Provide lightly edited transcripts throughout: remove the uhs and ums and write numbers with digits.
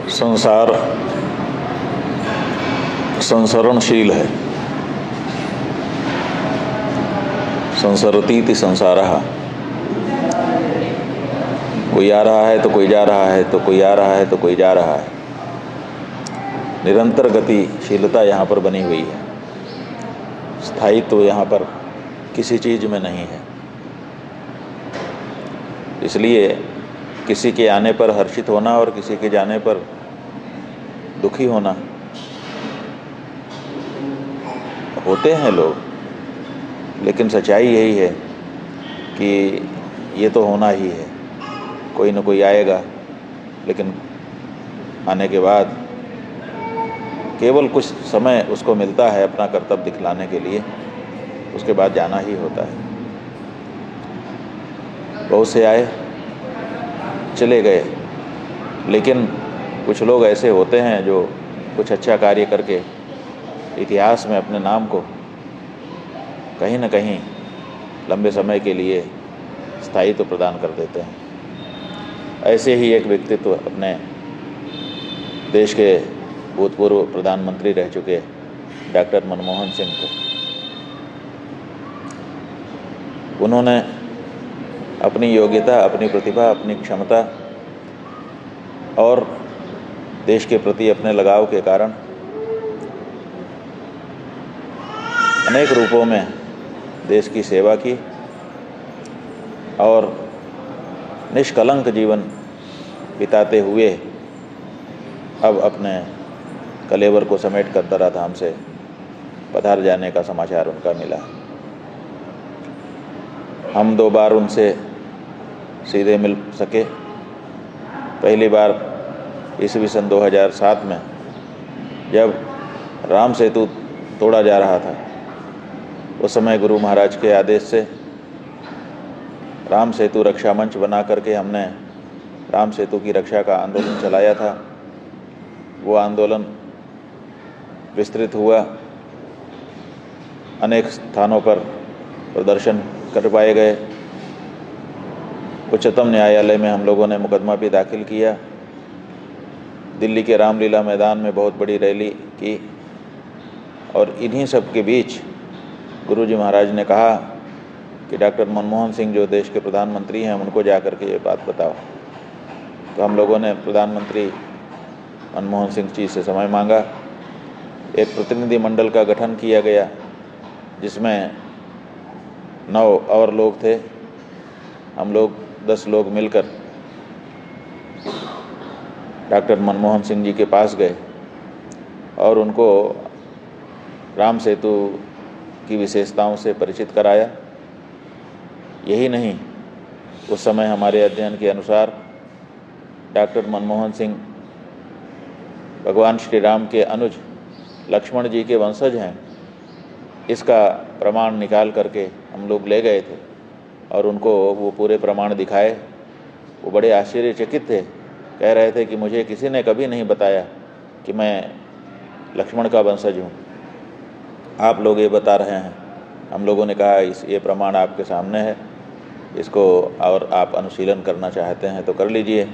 संसार संसरणशील है। संसरतीति संसारः। कोई आ रहा है तो कोई जा रहा है, तो कोई आ रहा है तो कोई जा रहा है। निरंतर गतिशीलता यहाँ पर बनी हुई है। स्थायित्व तो यहाँ पर किसी चीज़ में नहीं है। इसलिए किसी के आने पर हर्षित होना और किसी के जाने पर दुखी होना, होते हैं लोग, लेकिन सच्चाई यही है कि ये तो होना ही है। कोई न कोई आएगा, लेकिन आने के बाद केवल कुछ समय उसको मिलता है अपना कर्तव्य दिखलाने के लिए, उसके बाद जाना ही होता है। बहुत से आए चले गए, लेकिन कुछ लोग ऐसे होते हैं जो कुछ अच्छा कार्य करके इतिहास में अपने नाम को कहीं न कहीं लंबे समय के लिए स्थायित्व प्रदान कर देते हैं। ऐसे ही एक व्यक्तित्व अपने देश के भूतपूर्व प्रधानमंत्री रह चुके डॉक्टर मनमोहन सिंह थे। उन्होंने अपनी योग्यता, अपनी प्रतिभा, अपनी क्षमता और देश के प्रति अपने लगाव के कारण अनेक रूपों में देश की सेवा की और निष्कलंक जीवन बिताते हुए अब अपने कलेवर को समेट कर धराधाम से पधार जाने का समाचार उनका मिला। हम 2 बार उनसे सीधे मिल सके। पहली बार ईस्वी सन 2007 में, जब राम सेतु तोड़ा जा रहा था। उस समय गुरु महाराज के आदेश से राम सेतु रक्षा मंच बना करके हमने राम सेतु की रक्षा का आंदोलन चलाया था। वो आंदोलन विस्तृत हुआ, अनेक स्थानों पर प्रदर्शन करवाए गए। उच्चतम न्यायालय में हम लोगों ने मुकदमा भी दाखिल किया। दिल्ली के रामलीला मैदान में बहुत बड़ी रैली की और इन्हीं सब के बीच गुरुजी महाराज ने कहा कि डॉक्टर मनमोहन सिंह जो देश के प्रधानमंत्री हैं, उनको जा कर के ये बात बताओ। तो हम लोगों ने प्रधानमंत्री मनमोहन सिंह जी से समय मांगा। एक प्रतिनिधि मंडल का गठन किया गया, जिसमें 9 और लोग थे। हम लोग 10 लोग मिलकर डॉक्टर मनमोहन सिंह जी के पास गए और उनको राम सेतु की विशेषताओं से परिचित कराया। यही नहीं, उस समय हमारे अध्ययन के अनुसार डॉक्टर मनमोहन सिंह भगवान श्री राम के अनुज लक्ष्मण जी के वंशज हैं, इसका प्रमाण निकाल करके हम लोग ले गए थे और उनको वो पूरे प्रमाण दिखाए। वो बड़े आश्चर्यचकित थे, कह रहे थे कि मुझे किसी ने कभी नहीं बताया कि मैं लक्ष्मण का वंशज हूँ, आप लोग ये बता रहे हैं। हम लोगों ने कहा ये प्रमाण आपके सामने है, इसको और आप अनुशीलन करना चाहते हैं तो कर लीजिए।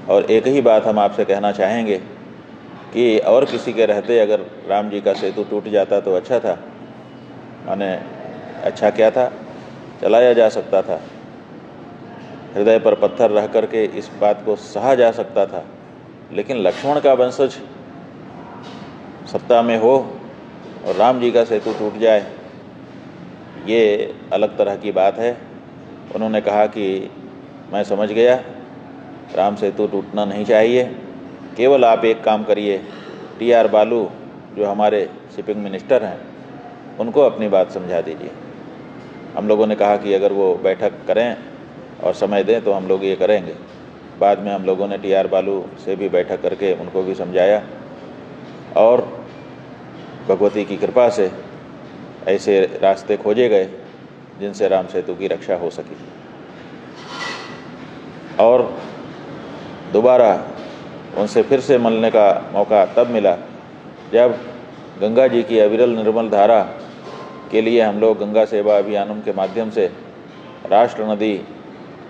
और एक ही बात हम आपसे कहना चाहेंगे कि और किसी के रहते अगर राम जी का सेतु टूट जाता तो अच्छा था। माने अच्छा क्या था, चलाया जा सकता था, हृदय पर पत्थर रह करके इस बात को सहा जा सकता था। लेकिन लक्ष्मण का वंशज सत्ता में हो और राम जी का सेतु टूट जाए, ये अलग तरह की बात है। उन्होंने कहा कि मैं समझ गया, राम सेतु टूटना नहीं चाहिए। केवल आप एक काम करिए, TR बालू जो हमारे शिपिंग मिनिस्टर हैं, उनको अपनी बात समझा दीजिए। हम लोगों ने कहा कि अगर वो बैठक करें और समय दें तो हम लोग ये करेंगे। बाद में हम लोगों ने TR बालू से भी बैठक करके उनको भी समझाया और भगवती की कृपा से ऐसे रास्ते खोजे गए जिनसे राम सेतु की रक्षा हो सकी। और दोबारा उनसे फिर से मिलने का मौका तब मिला जब गंगा जी की अविरल निर्मल धारा के लिए हम लोग गंगा सेवा अभियानों के माध्यम से राष्ट्र नदी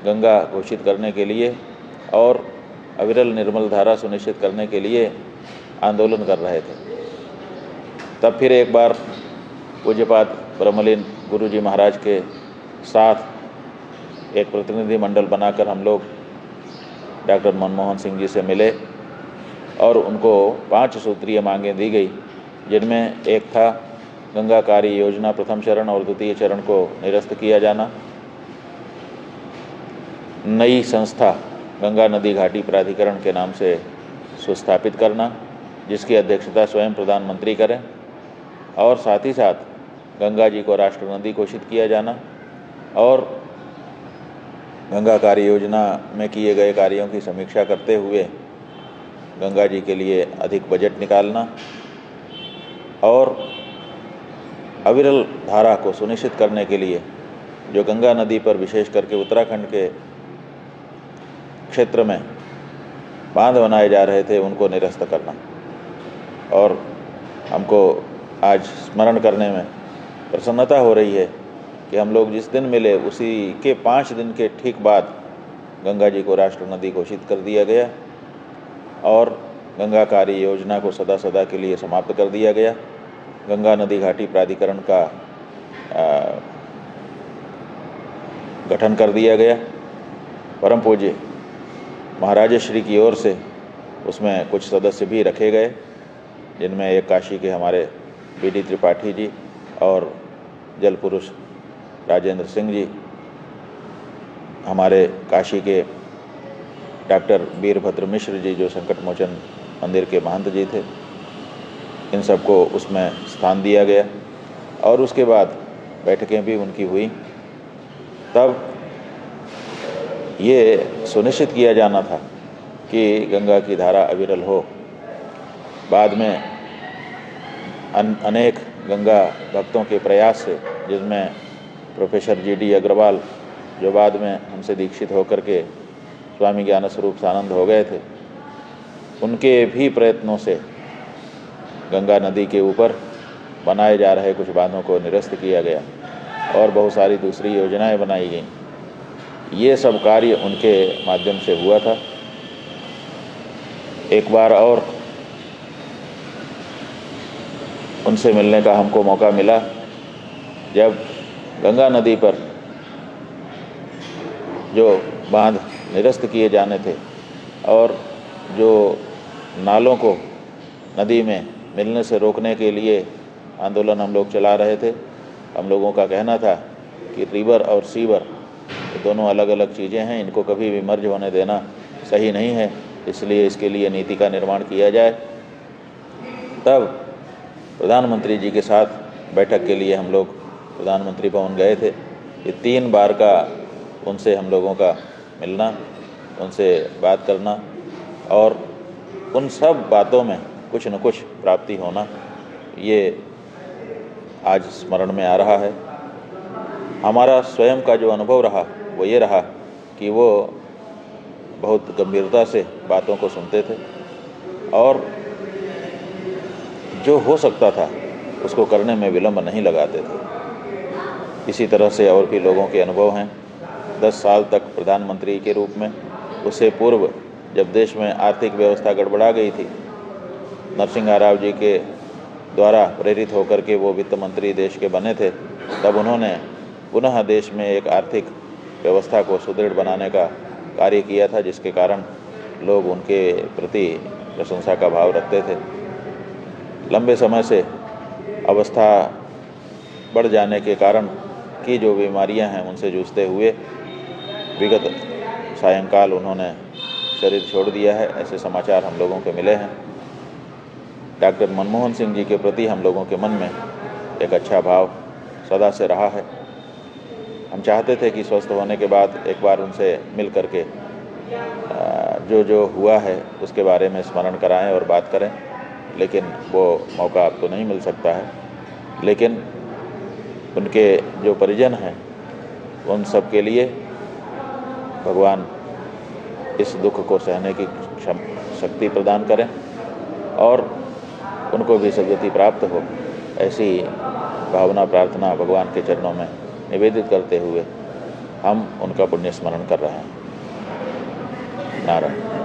गंगा घोषित करने के लिए और अविरल निर्मल धारा सुनिश्चित करने के लिए आंदोलन कर रहे थे। तब फिर एक बार पूज्यपाद ब्रह्मलीन गुरुजी महाराज के साथ एक प्रतिनिधि मंडल बनाकर हम लोग डॉक्टर मनमोहन सिंह जी से मिले और उनको 5 सूत्रीय मांगें दी गई, जिनमें एक था गंगा कार्य योजना प्रथम चरण और द्वितीय चरण को निरस्त किया जाना, नई संस्था गंगा नदी घाटी प्राधिकरण के नाम से सुस्थापित करना, जिसकी अध्यक्षता स्वयं प्रधानमंत्री करें, और साथ ही साथ गंगा जी को राष्ट्र नदी घोषित किया जाना और गंगा कार्य योजना में किए गए कार्यों की समीक्षा करते हुए गंगा जी के लिए अधिक बजट निकालना और अविरल धारा को सुनिश्चित करने के लिए जो गंगा नदी पर विशेष करके उत्तराखंड के क्षेत्र में बांध बनाए जा रहे थे उनको निरस्त करना। और हमको आज स्मरण करने में प्रसन्नता हो रही है कि हम लोग जिस दिन मिले उसी के 5 दिन के ठीक बाद गंगा जी को राष्ट्र नदी घोषित कर दिया गया और गंगा कार्य योजना को सदा सदा के लिए समाप्त कर दिया गया। गंगा नदी घाटी प्राधिकरण का गठन कर दिया गया। परम पूज्य महाराज श्री की ओर से उसमें कुछ सदस्य भी रखे गए, जिनमें एक काशी के हमारे बीडी त्रिपाठी जी और जल पुरुष राजेंद्र सिंह जी, हमारे काशी के डॉक्टर वीरभद्र मिश्र जी जो संकट मोचन मंदिर के महंत जी थे, इन सबको उसमें स्थान दिया गया और उसके बाद बैठकें भी उनकी हुई। तब ये सुनिश्चित किया जाना था कि गंगा की धारा अविरल हो। बाद में अनेक गंगा भक्तों के प्रयास से, जिसमें प्रोफेसर जी.डी. अग्रवाल जो बाद में हमसे दीक्षित होकर के स्वामी ज्ञान स्वरूप सानंद हो गए थे, उनके भी प्रयत्नों से गंगा नदी के ऊपर बनाए जा रहे कुछ बांधों को निरस्त किया गया और बहुत सारी दूसरी योजनाएं बनाई गईं। ये सब कार्य उनके माध्यम से हुआ था। एक बार और उनसे मिलने का हमको मौका मिला जब गंगा नदी पर जो बांध निरस्त किए जाने थे और जो नालों को नदी में मिलने से रोकने के लिए आंदोलन हम लोग चला रहे थे। हम लोगों का कहना था कि रिवर और सीवर दोनों अलग अलग चीज़ें हैं, इनको कभी भी मर्ज होने देना सही नहीं है, इसलिए इसके लिए नीति का निर्माण किया जाए। तब प्रधानमंत्री जी के साथ बैठक के लिए हम लोग प्रधानमंत्री भवन गए थे। ये 3 बार का उनसे हम लोगों का मिलना, उनसे बात करना और उन सब बातों में कुछ न कुछ प्राप्ति होना, ये आज स्मरण में आ रहा है। हमारा स्वयं का जो अनुभव रहा वो ये रहा कि वो बहुत गंभीरता से बातों को सुनते थे और जो हो सकता था उसको करने में विलंब नहीं लगाते थे। इसी तरह से और भी लोगों के अनुभव हैं। 10 साल तक प्रधानमंत्री के रूप में, उससे पूर्व जब देश में आर्थिक व्यवस्था गड़बड़ा गई थी, नरसिंह राव जी के द्वारा प्रेरित होकर के वो वित्त मंत्री देश के बने थे, तब उन्होंने पुनः देश में एक आर्थिक व्यवस्था को सुदृढ़ बनाने का कार्य किया था, जिसके कारण लोग उनके प्रति प्रशंसा का भाव रखते थे। लंबे समय से अवस्था बढ़ जाने के कारण की जो बीमारियां हैं उनसे जूझते हुए विगत सायंकाल उन्होंने शरीर छोड़ दिया है, ऐसे समाचार हम लोगों के मिले हैं। डॉक्टर मनमोहन सिंह जी के प्रति हम लोगों के मन में एक अच्छा भाव सदा से रहा है। हम चाहते थे कि स्वस्थ होने के बाद एक बार उनसे मिल करके जो जो हुआ है उसके बारे में स्मरण कराएं और बात करें, लेकिन वो मौका आपको नहीं मिल सकता है। लेकिन उनके जो परिजन हैं उन सब के लिए भगवान इस दुख को सहने की शक्ति प्रदान करें और उनको भी सद्गति प्राप्त हो, ऐसी भावना प्रार्थना भगवान के चरणों में निवेदित करते हुए हम उनका पुण्य स्मरण कर रहे हैं। नारायण।